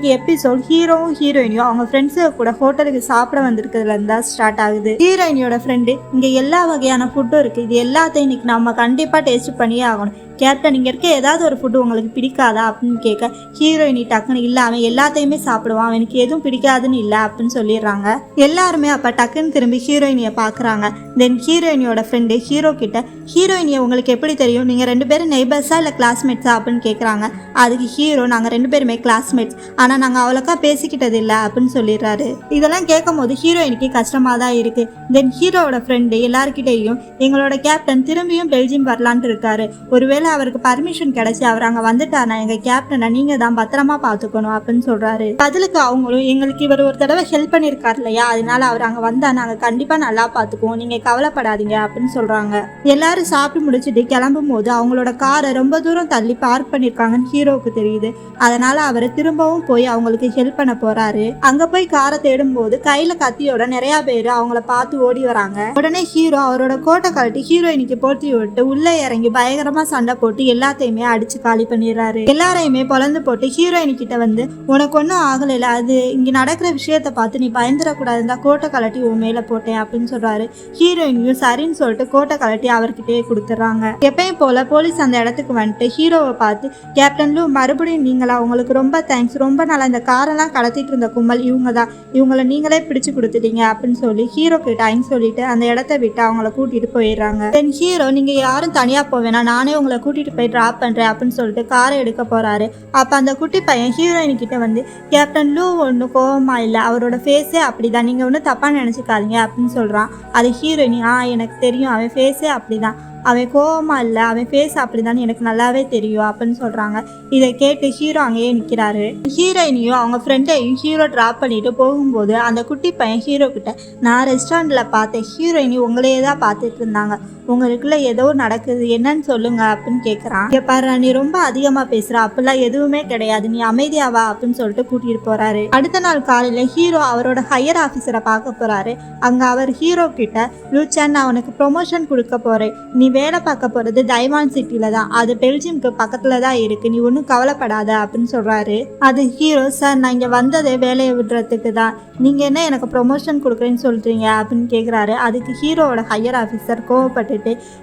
இன்னைக்கு எபிசோட் ஹீரோவும் ஹீரோயினியும் அவங்க ஃப்ரெண்ட்ஸு கூட ஹோட்டலுக்கு சாப்பிட வந்திருக்கிறதுல இருந்தா ஸ்டார்ட் ஆகுது. ஹீரோயினியோட ஃப்ரெண்டு இங்க எல்லா வகையான ஃபுட்டும் இருக்கு, இது எல்லாத்தையும் இன்னைக்கு நம்ம கண்டிப்பா டேஸ்ட் பண்ணியே ஆகணும். கேப்டன் இங்க இருக்க ஏதாவது ஒரு ஃபுட்டு உங்களுக்கு பிடிக்காதா அப்படின்னு கேட்க ஹீரோயினி டக்குன்னு இல்ல அவன் எல்லாத்தையுமே சாப்பிடுவான், அவனுக்கு எதுவும் பிடிக்காதுன்னு இல்லை அப்படின்னு சொல்லிடுறாங்க. எல்லாருமே அப்ப டக்குன்னு திரும்பி ஹீரோயினியை பாக்குறாங்க. தென் ஹீரோயினியோட ஃப்ரெண்டு ஹீரோ கிட்ட ஹீரோயினியை உங்களுக்கு எப்படி தெரியும், நீங்க 2 பேரும் நெய்பர்ஸா இல்ல கிளாஸ்மேட்ஸா அப்படின்னு கேட்குறாங்க. அதுக்கு ஹீரோ நாங்க 2 பேருமே கிளாஸ்மேட்ஸ், ஆனா நாங்க அவ்வளோக்கா பேசிக்கிட்டது இல்லை அப்படின்னு சொல்லிடுறாரு. இதெல்லாம் கேட்கும் போது ஹீரோயினுக்கு கஷ்டமா தான் இருக்கு. தென் ஹீரோவோட ஃப்ரெண்டு எல்லாருக்கிட்டையும் எங்களோட கேப்டன் திரும்பியும் பெல்ஜியம் வரலான்ட்டு இருக்காரு, ஒருவேளை அவருக்கு பர்மிஷன் கிடைச்சி அவர் அங்க வந்துட்டானா எங்க கேப்டனை நீங்க தான் பத்திரமா பாத்துக்கணும் அப்படின்னு சொல்றாரு. பதிலுக்கு அவங்களும் எங்களுக்கு இவர் ஒரு தடவை ஹெல்ப் பண்ணிருக்காரு இல்லையா, அதனால அவர் அங்க வந்தா நாங்க கண்டிப்பா நல்லா பாத்துக்குவோம், நீங்க கவலைப்படாதீங்க அப்படின்னு சொல்றாங்க. எல்லாரும் சாப்பிட்டு முடிச்சுட்டு கிளம்பும் போது அவங்களோட காரை ரொம்ப தூரம் தள்ளி பார்க் பண்ணிருக்காங்கன்னு ஹீரோவுக்கு தெரியுது. அதனால அவர் திரும்பவும் போய் அவங்களுக்கு ஹெல்ப் பண்ண போறாரு. அங்க போய் காரை தேடும் போது கையில கத்தியோட நிறைய பேர் அவங்கள பார்த்து ஓடி வராங்க. உடனே ஹீரோ அவரோட கோட்டை கழட்டி ஹீரோயினுக்கு போர்த்தி விட்டு உள்ள இறங்கி பயங்கரமா சண்டை போட்டு எல்லாத்தையுமே அடிச்சு காலி பண்ணிடுறாரு. எல்லாரையுமே பொலந்து போட்டு ஹீரோயின் கிட்ட வந்து உனக்கு ஒன்னும் ஆகல, அது இங்க நடக்கிற விஷயத்த பார்த்து நீ பயந்துடக்கூடாதுதான் கோட்டை கலட்டி உன் மேல போட்டேன் அப்படின்னு சொல்றாரு. ஹீரோயினையும் சரின்னு சொல்லிட்டு கோட்டை கலட்டி அவர்கிட்டயே கொடுத்துறாங்க. எப்பயும் போல போலீஸ் அந்த இடத்துக்கு வந்துட்டு ஹீரோவை பார்த்து கேப்டன் லூ மறுபடியும் நீங்களா, உங்களுக்கு ரொம்ப தேங்க்ஸ், ரொம்ப நாளா இந்த காரெல்லாம் கடத்திட்டு இருந்த கும்பல் இவங்க தான், இவங்களை நீங்களே பிடிச்சு கொடுத்துட்டீங்க அப்படின்னு சொல்லி ஹீரோ கிட்ட சொல்லிட்டு அந்த இடத்த விட்டு அவங்கள கூட்டிட்டு போயிடுறாங்க. தென் ஹீரோ நீங்க யாரும் தனியா போவேனா, நானே உங்களை கூட்டிட்டு போய் டிராப் பண்றேன் அப்படின்னு சொல்லிட்டு காரை எடுக்க போறாரு. அப்ப அந்த குட்டி பையன் ஹீரோயின் கிட்ட வந்து கேப்டன் லூ ஒன்னும் கோவமா இல்ல, அவரோட ஃபேஸே அப்படிதான், நீங்க ஒன்னும் தப்பா நினைச்சுக்காதீங்க அப்படின்னு சொல்றான். அது ஹீரோயினி எனக்கு தெரியும் அவன் ஃபேஸே அப்படிதான், அவன் கோவமா இல்லை, அவன் ஃபேஸ் அப்படிதான் எனக்கு நல்லாவே தெரியும் அப்படின்னு சொல்றாங்க. இதை கேட்டு ஹீரோ அங்கேயே நிற்கிறாரு. ஹீரோயினியும் அவங்க ஃப்ரெண்டையும் ஹீரோ ட்ராப் பண்ணிட்டு போகும்போது அந்த குட்டி பையன் ஹீரோ கிட்ட நான் ரெஸ்டாரண்ட்ல பார்த்தேன், ஹீரோயினி உங்களையே தான் பார்த்துட்டு இருந்தாங்க, உங்களுக்குள்ள ஏதோ நடக்குது என்னன்னு சொல்லுங்க அப்படின்னு கேட்குறான். இங்க பாரு நீ ரொம்ப அதிகமா பேசுற, அப்படிலாம் எதுவுமே கிடையாது, நீ அமைதியாவா அப்படின்னு சொல்லிட்டு கூட்டிட்டு போறாரு. அடுத்த நாள் காலையில ஹீரோ அவரோட ஹையர் ஆஃபீஸரை பார்க்க போறாரு. அங்க அவர் ஹீரோ கிட்ட லூச்சான் நான் உனக்கு ப்ரொமோஷன் கொடுக்க போறேன், நீ வேலை பார்க்க போறது டைமாண்ட் சிட்டில தான், அது பெல்ஜியம்க்கு பக்கத்துல தான் இருக்கு, நீ ஒன்றும் கவலைப்படாத அப்படின்னு சொல்றாரு. அது ஹீரோ சார் நான் இங்க வந்ததே வேலையை விடுறதுக்கு தான், நீங்க என்ன எனக்கு ப்ரொமோஷன் கொடுக்குறேன்னு சொல்றீங்க அப்படின்னு கேட்குறாரு. அதுக்கு ஹீரோவோட ஹையர் ஆஃபீஸர் கோவப்பட்டு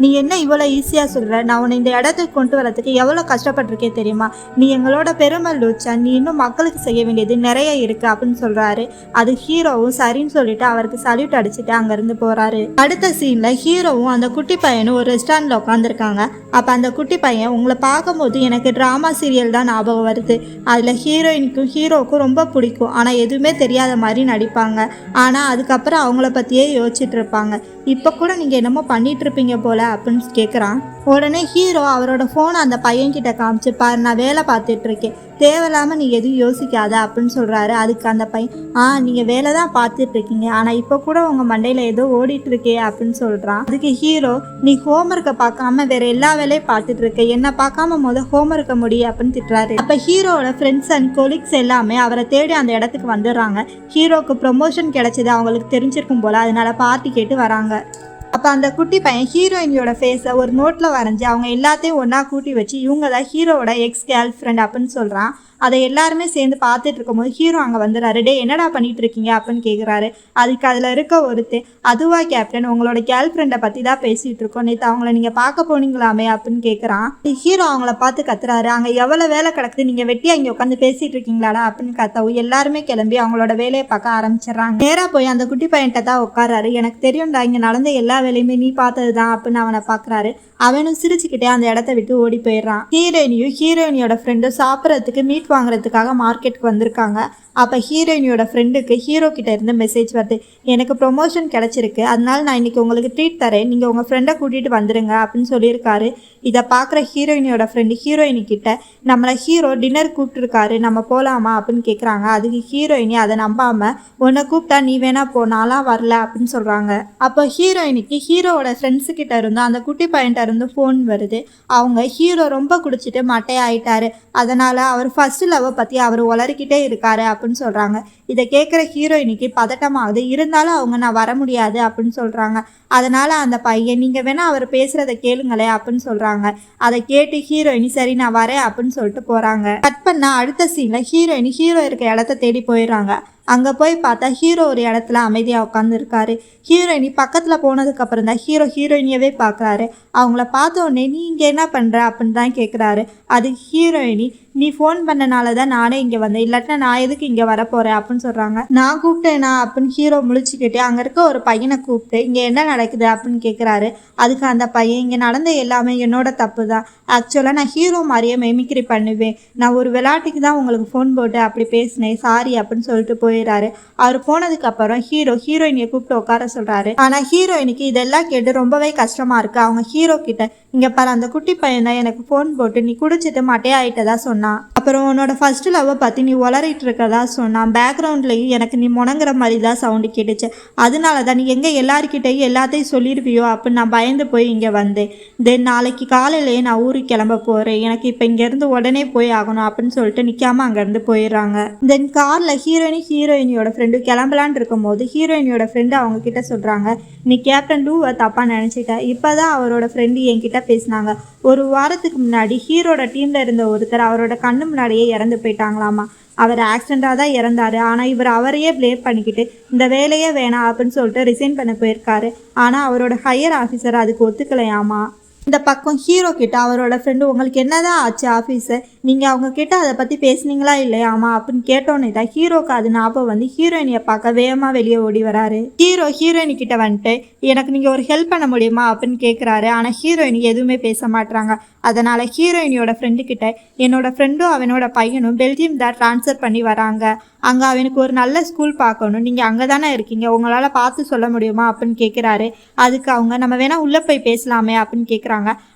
நீ என்ன இவ்வளவு ஈஸியா சொல்ற, நான் உன்னை இந்த இடத்துக்கு கொண்டு வரதுக்கு எவ்வளவு கஷ்டப்பட்டிருக்கே தெரியுமா, நீ எங்களோட பெருமை லூச்சா, நீ இன்னும் மக்களுக்கு செய்ய வேண்டியது நிறைய இருக்கு அப்படின்னு சொல்றாரு. அது ஹீரோவும் சரின்னு சொல்லிட்டு அவருக்கு சல்யூட் அடிச்சுட்டு அங்க இருந்து போறாரு. அடுத்த சீன்ல ஹீரோவும் அந்த குட்டி பையனும் ஒரு ரெஸ்டாரண்ட்ல உட்காந்துருக்காங்க. அப்ப அந்த குட்டி பையன் உங்களை பார்க்கும் போது எனக்கு டிராமா சீரியல் தான் ஞாபகம் வருது, அதுல ஹீரோயினுக்கும் ஹீரோவுக்கும் ரொம்ப பிடிக்கும், ஆனா எதுவுமே தெரியாத மாதிரி நடிப்பாங்க, ஆனா அதுக்கப்புறம் அவங்கள பத்தியே யோசிச்சுட்டு இருப்பாங்க, இப்ப கூட நீங்க என்னமோ பண்ணிட்டு இருப்பீங்க போல அப்படின்னு கேட்குறான். உடனே ஹீரோ அவரோட ஃபோனை அந்த பையன்கிட்ட காமிச்சு பாரு நான் வேலை பார்த்துட்டு இருக்கேன், தேவையில்லாம நீ எதுவும் யோசிக்காத அப்படின்னு சொல்றாரு. அதுக்கு அந்த பையன் நீங்க வேலை தான் பார்த்துட்டு இருக்கீங்க, ஆனா இப்ப கூட உங்க மண்டையில ஏதோ ஓடிட்டு இருக்கே அப்படின்னு சொல்றான். அதுக்கு ஹீரோ நீ ஹோம்ஒர்க்கை பார்க்காம வேற எல்லா வேலையும் பார்த்துட்டு இருக்க, என்ன பார்க்காம ஹோம்ஒர்க்கை முடியும் அப்படின்னு திட்டுறாரு. அப்ப ஹீரோட ஃப்ரெண்ட்ஸ் அண்ட் கொலீக்ஸ் எல்லாமே அவரை தேடி அந்த இடத்துக்கு வந்துடுறாங்க. ஹீரோக்கு ப்ரொமோஷன் கிடைச்சது அவங்களுக்கு தெரிஞ்சிருக்கும் போல, அதனால பார்ட்டி கேட்டு வராங்க. அப்போ அந்த குட்டி பையன் ஹீரோயினியோட ஃபேஸை ஒரு நோட்டில் வரைஞ்சி அவங்க எல்லாத்தையும் ஒன்றா கூட்டி வச்சு இவங்க தான் ஹீரோவோட எக்ஸ் கேர்ள் ஃப்ரெண்ட் அப்படின்னு சொல்கிறான். அதை எல்லாருமே சேர்ந்து பார்த்துட்டு இருக்கும்போது ஹீரோ அங்கே வந்துடுறாரு. டே என்னடா பண்ணிட்டு இருக்கீங்க அப்படின்னு கேட்குறாரு. அதுக்கு அதில் இருக்க ஒருத்தர் அதுவா கேப்டன் உங்களோட கேர்ள் ஃப்ரெண்டை பற்றி தான் பேசிகிட்டு இருக்கோம், நேற்று அவங்கள நீங்கள் பார்க்க போனீங்களாமே அப்படின்னு கேட்குறான். ஹீரோ அவங்கள பார்த்து கத்துறாரு, அங்கே எவ்வளோ வேலை கிடக்குது, நீங்கள் வெட்டி அங்கே உட்காந்து பேசிகிட்டு இருக்கீங்களாடா அப்படின்னு கத்தவும் எல்லாருமே கிளம்பி அவங்களோட வேலையை பார்க்க ஆரம்பிச்சிடறாங்க. நேராக போய் அந்த குட்டி பையன்கிட்ட தான் உட்காராரு. எனக்கு தெரியும்டா இங்கே நடந்த எல்லா வேலையுமே நீ பார்த்தது தான் அப்படின்னு அவனை பார்க்குறாரு. அவனும் சிரிச்சுக்கிட்டே அந்த இடத்த விட்டு ஓடி போயிடுறான். ஹீரோயினியோட ஃப்ரெண்டும் சாப்பிட்றதுக்கு மீட் வாங்குறதுக்காக மார்க்கெட்டுக்கு வந்திருக்காங்க. அப்போ ஹீரோயினியோட ஃப்ரெண்டுக்கு ஹீரோ கிட்ட இருந்து மெசேஜ் வருது, எனக்கு ப்ரொமோஷன் கிடச்சிருக்கு, அதனால நான் இன்னைக்கு உங்களுக்கு ட்ரீட் தரேன், நீங்கள் உங்கள் ஃப்ரெண்டை கூட்டிகிட்டு வந்துடுங்க அப்படின்னு சொல்லியிருக்காரு. இதை பார்க்குற ஹீரோயினியோட ஃப்ரெண்டு ஹீரோயினி கிட்ட நம்மளை ஹீரோ டின்னர் கூப்பிட்டுருக்காரு, நம்ம போகலாமா அப்படின்னு கேட்குறாங்க. அதுக்கு ஹீரோயினி அதை நம்பாமல் உன்னை கூப்பிட்டா நீ வேணா போ, நான்லாம் வரல அப்படின்னு சொல்கிறாங்க. அப்போ ஹீரோயினிக்கு ஹீரோவோட ஃப்ரெண்ட்ஸு கிட்ட இருந்து அந்த குட்டி பையன்கிட்ட இருந்து ஃபோன் வருது. அவங்க ஹீரோ ரொம்ப குடிச்சிட்டு மட்டையாயிட்டாரு, அதனால் அவர் ஃபர்ஸ்ட் லவ்வை பற்றி அவர் உளறிக்கிட்டே இருக்காரு அப்படின்னு சொல்கிறாங்க. இதை கேட்குற ஹீரோயினிக்கு பதட்டமாகுது. இருந்தாலும் அவங்க நான் வர முடியாது அப்படின்னு சொல்கிறாங்க. அதனால் அந்த பையன் நீங்கள் வேணால் அவர் பேசுகிறத கேளுங்களே அப்படின்னு சொல்கிறாங்க. அதை கேட்டு ஹீரோயினி சரி நான் வரேன் அப்படின்னு சொல்லிட்டு போகிறாங்க. கட் பண்ணால் அடுத்த சீனில் ஹீரோயினி ஹீரோ இருக்க இடத்த தேடி போயிடுறாங்க. அங்கே போய் பார்த்தா ஹீரோ ஒரு இடத்துல அமைதியாக உட்காந்துருக்காரு. ஹீரோயினி பக்கத்தில் போனதுக்கப்புறம் தான் ஹீரோ ஹீரோயினியவே பார்க்குறாரு. அவங்கள பார்த்த உடனே நீ இங்கே என்ன பண்ணுற அப்படின்னு தான் கேட்குறாரு. அது ஹீரோயினி நீ ஃபோன் பண்ணனால தான் நானே இங்கே வந்தேன், இல்லாட்டினா நான் எதுக்கு இங்கே வரப்போகிறேன் அப்படின்னு சொல்கிறாங்க. நான் கூப்பிட்டேனா அப்படின்னு ஹீரோ முழிச்சுக்கிட்டு அங்கே இருக்க ஒரு பையனை கூப்பிட்டு இங்கே என்ன நடக்குது அப்படின்னு கேட்குறாரு. அதுக்கு அந்த பையன் இங்கே நடந்த எல்லாமே என்னோட தப்பு தான், ஆக்சுவலாக நான் ஹீரோ மாதிரியே மெமிக்ரி பண்ணுவேன், நான் ஒரு விளையாட்டுக்கு தான் உங்களுக்கு ஃபோன் போட்டு அப்படி பேசினேன், சாரி அப்படின்னு சொல்லிட்டு போயிடுறாரு. அவர் போனதுக்கப்புறம் ஹீரோ ஹீரோயினியை கூப்பிட்டு உட்கார சொல்கிறாரு. ஆனால் ஹீரோயினுக்கு இதெல்லாம் கேட்டு ரொம்பவே கஷ்டமாக இருக்குது. அவங்க ஹீரோ கிட்ட இங்கே பாரு அந்த குட்டி பையன் தான் எனக்கு ஃபோன் போட்டு நீ குடிச்சிட்டு மட்டையாயிட்டதா சொன்னான், அப்புறம் உன்னோட ஃபர்ஸ்ட் லவ்வை பற்றி நீ உளறிட்டு இருக்கதா சொன்னான், பேக்ரவுண்ட்லேயும் எனக்கு நீ முணங்குற மாதிரி தான் சவுண்டு கேட்டுச்சு, அதனால தான் நீ எங்கே எல்லாருக்கிட்டையும் எல்லாத்தையும் சொல்லிடுவியோ அப்படின்னு நான் பயந்து போய் இங்கே வந்தேன். தென் நாளைக்கு காலையிலேயே நான் ஊருக்கு கிளம்ப போகிறேன், எனக்கு இப்போ இங்கேருந்து உடனே போய் ஆகணும் அப்படின்னு சொல்லிட்டு நிற்காம அங்கேருந்து போயிடுறாங்க. தென் காரில் ஹீரோயினியோட ஃப்ரெண்டு கிளம்பலான் இருக்கும்போது ஹீரோயினியோட ஃப்ரெண்டு அவங்க கிட்ட சொல்கிறாங்க, நீ கேப்டன் டூவை தப்பாக நினச்சிட்ட, இப்போ தான் அவரோட ஃப்ரெண்டு என்கிட்ட பேசினாங்க, ஒரு வாரத்துக்கு முன்னாடி ஹீரோட டீமில் இருந்த ஒருத்தர் அவரோட கண்ணு முன்னாடியே இறந்து போயிட்டாங்களாமா, அவர் ஆக்சிடெண்ட்டாக தான் இறந்தாரு, ஆனால் இவர் அவரையே ப்ளேம் பண்ணிக்கிட்டு இந்த வேலையே வேணாம் அப்படின்னு சொல்லிட்டு ரிசைன் பண்ண போயிருக்காரு, ஆனால் அவரோட ஹையர் ஆஃபீஸர் அதுக்கு ஒத்துக்கலையாமா. இந்த பக்கம் ஹீரோ கிட்ட அவரோட ஃப்ரெண்டு உங்களுக்கு என்னதான் ஆச்சு ஆஃபீஸர், நீங்கள் அவங்க கிட்ட அதை பற்றி பேசுனீங்களா இல்லையாமா அப்படின்னு கேட்டோன்னே தான் ஹீரோக்கு அது ஞாபகம் வந்து ஹீரோயினியை பார்க்க வேகமாக வெளியே ஓடி வராரு. ஹீரோ ஹீரோயினி கிட்ட வந்துட்டு எனக்கு நீங்கள் ஒரு ஹெல்ப் பண்ண முடியுமா அப்படின்னு கேட்குறாரு. ஆனால் ஹீரோயினி எதுவுமே பேச மாட்டாங்க. அதனால் ஹீரோயினியோட ஃப்ரெண்டு கிட்ட என்னோட ஃப்ரெண்டும் அவனோட பையனும் பெல்ஜியம் தான் ட்ரான்ஸ்ஃபர் பண்ணி வராங்க, அங்கே அவனுக்கு ஒரு நல்ல ஸ்கூல் பார்க்கணும், நீங்கள் அங்கே தானே இருக்கீங்க, உங்களால் பார்த்து சொல்ல முடியுமா அப்படின்னு கேட்குறாரு. அதுக்கு அவங்க நம்ம வேணால் உள்ளே போய் பேசலாமே அப்படின்னு கேட்குறாங்க.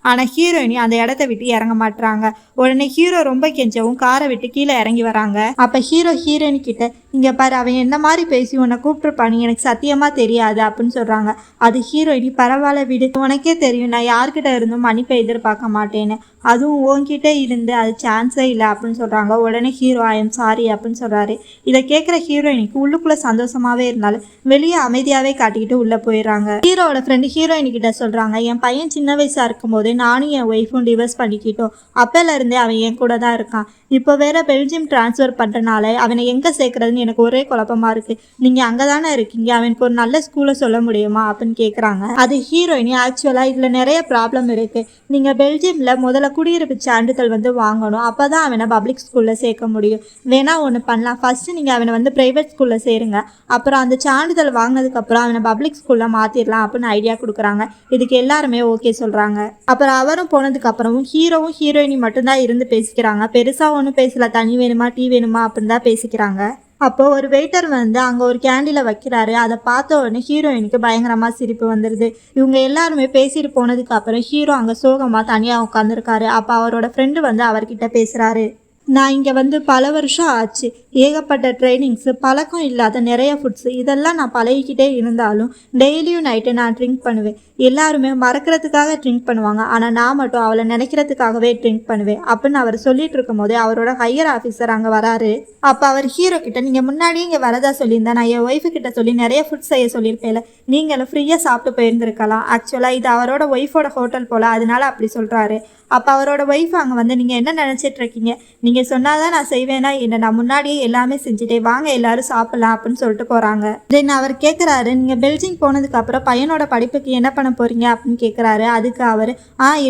ஆனால் ஹீரோயினி அந்த இடத்த விட்டு இறங்க மாட்டுறாங்க. உடனே ஹீரோ ரொம்ப கெஞ்சவும் காரை விட்டு கீழே இறங்கி வராங்க. அப்போ ஹீரோ ஹீரோயினி கிட்ட இங்கே பாரு அவன் என்ன மாதிரி பேசி உன்னை கூப்பிட்டுருப்பானு எனக்கு சத்தியமாக தெரியாது அப்படின்னு சொல்கிறாங்க. அது ஹீரோயினி பரவாயில்ல விடு, உனக்கே தெரியும் நான் யார்கிட்ட இருந்தும் மன்னிப்பை எதிர்பார்க்க மாட்டேன்னு, அதுவும் உன்கிட்ட இருந்து அது சான்ஸே இல்லை அப்படின்னு சொல்கிறாங்க. உடனே ஹீரோ ஐ எம் சாரி அப்படின்னு சொல்கிறாரு. இதை கேட்குற ஹீரோயினிக்கு உள்ளுக்குள்ளே சந்தோஷமாகவே இருந்தாலும் வெளியே அமைதியாகவே காட்டிக்கிட்டு உள்ளே போயிடுறாங்க. ஹீரோட ஃப்ரெண்டு ஹீரோயினி கிட்ட சொல்கிறாங்க, என் பையன் சின்ன வயசாக இருக்கும்போது நானும் என் ஒய்ஃபும் டிவோர்ஸ் பண்ணிக்கிட்டோம், அப்போலேருந்தே அவன் என் கூட தான் இருக்கான், இப்போ வேற பெல்ஜியம் ட்ரான்ஸ்ஃபர் பண்ணுறனால அவனை எங்கே சேர்க்குறதுன்னு எனக்கு ஒரே குழப்பமாக இருக்குது, நீங்கள் அங்கே தானே இருக்கீங்க, அவனுக்கு ஒரு நல்ல ஸ்கூலை சொல்ல முடியுமா அப்படின்னு கேட்குறாங்க. அது ஹீரோயினி ஆக்சுவலாக இதில் நிறைய ப்ராப்ளம் இருக்குது, நீங்கள் பெல்ஜியமில் முதல்ல குடியிருப்பு சான்றிதழ் வந்து வாங்கணும், அப்போ தான் அவனை பப்ளிக் ஸ்கூலில் சேர்க்க முடியும், வேணா ஒன்று பண்ணலாம், ஃபஸ்ட்டு நீங்கள் அவனை வந்து ப்ரைவேட் ஸ்கூலில் சேருங்க, அப்புறம் அந்த சான்றிதழ் வாங்கினதுக்கப்புறம் அவனை பப்ளிக் ஸ்கூலில் மாற்றிடலாம் அப்படின்னு ஐடியா கொடுக்குறாங்க. இதுக்கு எல்லாருமே ஓகே சொல்கிறாங்க. அப்புறம் அவரும் போனதுக்கப்புறமும் ஹீரோவும் ஹீரோயினி மட்டும்தான் இருந்து பேசிக்கிறாங்க. பெருசாக ஒன்றும் பேசல, தண்ணி வேணுமா டீ வேணுமா அப்படின்னு தான் பேசிக்கிறாங்க. அப்போ ஒரு வெயிட்டர் வந்து அங்கே ஒரு கேண்டிலை வைக்கிறாரு. அதை பார்த்த உடனே ஹீரோயினுக்கு பயங்கரமாக சிரிப்பு வந்துடுது. இவங்க எல்லாருமே பேசிட்டு போனதுக்கு அப்புறம் ஹீரோ அங்கே சோகமாக தனியாக உட்காந்துருக்காரு. அப்போ அவரோட ஃப்ரெண்டு வந்து அவர்கிட்ட பேசுகிறாரு, நான் இங்கே வந்து பல வருஷம் ஆச்சு, ஏகப்பட்ட ட்ரைனிங்ஸு, பழக்கம் இல்லாத நிறைய ஃபுட்ஸு, இதெல்லாம் நான் பழகிக்கிட்டே இருந்தாலும் டெய்லியும் நைட்டு நான் ட்ரிங்க் பண்ணுவேன், எல்லாருமே மறக்கிறதுக்காக ட்ரிங்க் பண்ணுவாங்க, ஆனால் நான் மட்டும் அவளை நினைக்கிறதுக்காகவே ட்ரிங்க் பண்ணுவேன் அப்படின்னு அவர் சொல்லிட்டு இருக்கும் போதே அவரோட ஹையர் ஆஃபீஸர் அங்கே வராரு. அப்போ அவர் ஹீரோ கிட்ட நீங்கள் முன்னாடியே இங்கே வரதா சொல்லியிருந்தா நான் என் ஒய்ஃபு கிட்ட சொல்லி நிறைய ஃபுட் செய்ய சொல்லியிருப்பேன், நீங்களும் ஃப்ரீயாக சாப்பிட்டு போயிருந்துருக்கலாம், ஆக்சுவலாக இது அவரோட ஒய்ஃபோட ஹோட்டல் போல் அதனால அப்படி சொல்கிறாரு. அப்போ அவரோட ஒய்ஃப் அங்கே வந்து நீங்கள் என்ன நினச்சிட்டு இருக்கீங்க, நீங்கள் சொன்னாதான் நான் செய்வேனா என்ன, நான் முன்னாடியே எல்லாமே செஞ்சுட்டேன், வாங்க எல்லாரும் சாப்பிடலாம் அப்படின்னு சொல்லிட்டு போகிறாங்க. தென் அவர் கேட்குறாரு, நீங்கள் பெல்ஜியம் போனதுக்கப்புறம் பையனோட படிப்புக்கு என்ன பண்ண போகிறீங்க அப்படின்னு கேட்குறாரு. அதுக்கு அவர்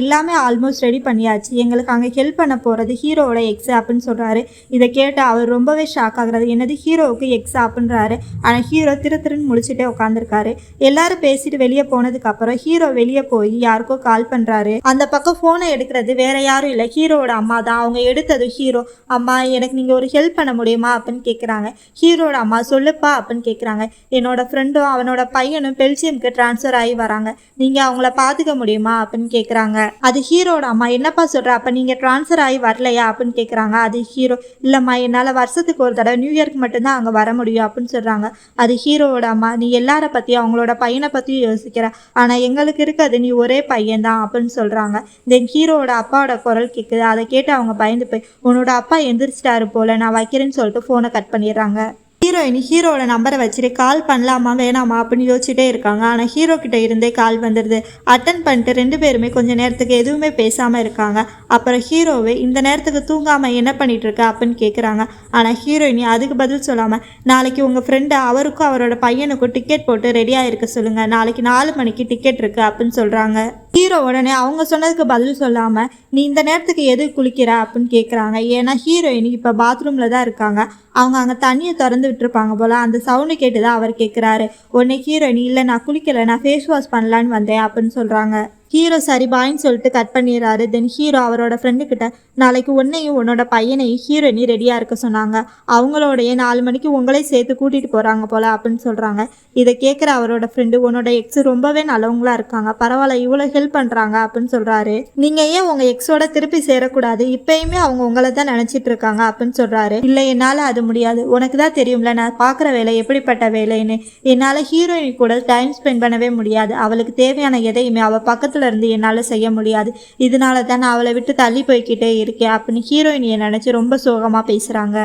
எல்லாமே ஆல்மோஸ்ட் ரெடி பண்ணியாச்சு, எங்களுக்கு அங்கே ஹெல்ப் பண்ண போகிறது ஹீரோவோட எக்ஸு அப்படின்னு சொல்கிறாரு. இதை கேட்டு அவர் ரொம்பவே ஷாக் ஆகுறாரு, என்னது ஹீரோவுக்கு எக்ஸா அப்படின்றாரு. ஆனால் ஹீரோ திருன்னு முழிச்சுட்டே உட்காந்துருக்காரு. எல்லாரும் பேசிட்டு வெளியே போனதுக்கப்புறம் ஹீரோ வெளியே போய் யாருக்கோ கால் பண்ணுறாரு. அந்த பக்கம் ஃபோனை எடுக்கிறது வேற யாரும் இல்லை, ஹீரோட அம்மா தான். அவங்க எடுத்தது ஹீரோ, அம்மா எனக்கு நீங்கள் ஒரு ஹெல்ப் பண்ண முடியுமா அப்படின்னு கேட்குறாங்க. ஹீரோட அம்மா சொல்லுப்பா அப்படின்னு கேட்குறாங்க. என்னோட ஃப்ரெண்டும் அவனோட பையனும் பெல்ஜியம்க்கு ட்ரான்ஸ்ஃபர் ஆகி வராங்க, நீங்கள் அவங்கள பார்த்துக்க முடியுமா அப்படின்னு கேட்குறாங்க. அது ஹீரோட அம்மா என்னப்பா சொல்கிற, அப்போ நீங்கள் ட்ரான்ஸ்ஃபர் ஆகி வரலையா அப்படின்னு கேட்குறாங்க. அது ஹீரோ இல்லைம்மா என்னால் வருஷத்துக்கு ஒரு தடவை நியூ இயர்க்கு மட்டும்தான் அங்கே வர முடியும் அப்படின்னு சொல்கிறாங்க. அது ஹீரோவோட அம்மா, நீ எல்லாரை பற்றியும் அவங்களோட பையனை பற்றியும் யோசிக்கிற, ஆனால் எங்களுக்கு இருக்கிறது நீ ஒரே பையன் தான் அப்படின்னு சொல்கிறாங்க. தென் ஹீரோவோட அப்பாவோட குரல் கேட்குது. அதை கேட்டு அவங்க பயந்து போய் உன்னோட அப்பா எந்திரிச்சிட்டாரு போல, நான் வைக்கிறேன்னு சொல்லிட்டு சொல்லிட்டு ஃபோனை கட் பண்ணிடுறாங்க. ஹீரோயின் ஹீரோவோட நம்பரை வச்சுட்டு கால் பண்ணலாமா வேணாமா அப்படின்னு யோசிச்சுட்டே இருக்காங்க. ஆனால் ஹீரோ கிட்ட இருந்தே கால் வந்துடுது. அட்டன் பண்ணிட்டு 2 பேருமே கொஞ்சம் நேரத்துக்கு எதுவுமே பேசாமல் இருக்காங்க. அப்புறம் ஹீரோவே இந்த நேரத்துக்கு தூங்காமல் என்ன பண்ணிட்டு இருக்க அப்படின்னு கேட்குறாங்க. ஆனால் ஹீரோயினி அதுக்கு பதில் சொல்லாமல், நாளைக்கு உங்கள் ஃப்ரெண்டு அவருக்கும் அவரோட பையனுக்கும் டிக்கெட் போட்டு ரெடியாக இருக்க சொல்லுங்கள், நாளைக்கு 4 மணிக்கு டிக்கெட் இருக்குது அப்படின்னு சொல்கிறாங்க. ஹீரோ உடனே அவங்க சொன்னதுக்கு பதில் சொல்லாமல், நீ இந்த நேரத்துக்கு எது குளிக்கிற அப்படின்னு கேட்குறாங்க. ஏன்னா ஹீரோயினி இப்போ பாத்ரூமில் தான் இருக்காங்க. அவங்க அங்கே தண்ணியை திறந்து விட்டுருப்பாங்க போல். அந்த சவுண்டு கேட்டு தான் அவர் கேட்குறாரு. உடனே ஹீரோயினி, இல்லை நான் குளிக்கலை, நான் ஃபேஸ் வாஷ் பண்ணலான்னு வந்தேன் அப்படின்னு சொல்கிறாங்க. ஹீரோ சரி பாயின்னு சொல்லிட்டு கட் பண்ணிடுறாரு. தென் ஹீரோ அவரோட ஃப்ரெண்டுக்கிட்ட, நாளைக்கு உன்னையும் உன்னோட பையனையும் ஹீரோயினி ரெடியாக இருக்க சொன்னாங்க, அவங்களோடைய 4 மணிக்கு உங்களையும் சேர்த்து கூட்டிகிட்டு போகிறாங்க போல் அப்படின்னு சொல்கிறாங்க. இதை கேட்குற அவரோட ஃப்ரெண்டு, உன்னோட எக்ஸ் ரொம்பவே நல்லவங்களா இருக்காங்க, பரவாயில்ல இவ்வளோ ஹெல்ப் பண்ணுறாங்க அப்படின்னு சொல்கிறாரு. நீங்கள் ஏன் உங்கள் எக்ஸோட திருப்பி சேரக்கூடாது, இப்போயுமே அவங்க உங்களை தான் நினச்சிட்டு இருக்காங்க அப்படின்னு சொல்கிறாரு. இல்லை என்னால் அது முடியாது, உனக்கு தான் தெரியும்ல நான் பார்க்குற வேலை எப்படிப்பட்ட வேலைன்னு. என்னால் ஹீரோயினி கூட டைம் ஸ்பெண்ட் பண்ணவே முடியாது, அவளுக்கு தேவையான எதையுமே அவள் பக்கத்தில் இருந்து என்னால் செய்ய முடியாது, இதனால தான் நான் அவளை விட்டு தள்ளி போய்கிட்டே இருக்கேன் அப்படின்னு ஹீரோயினியை நினச்சி ரொம்ப சோகமாக பேசுகிறாங்க.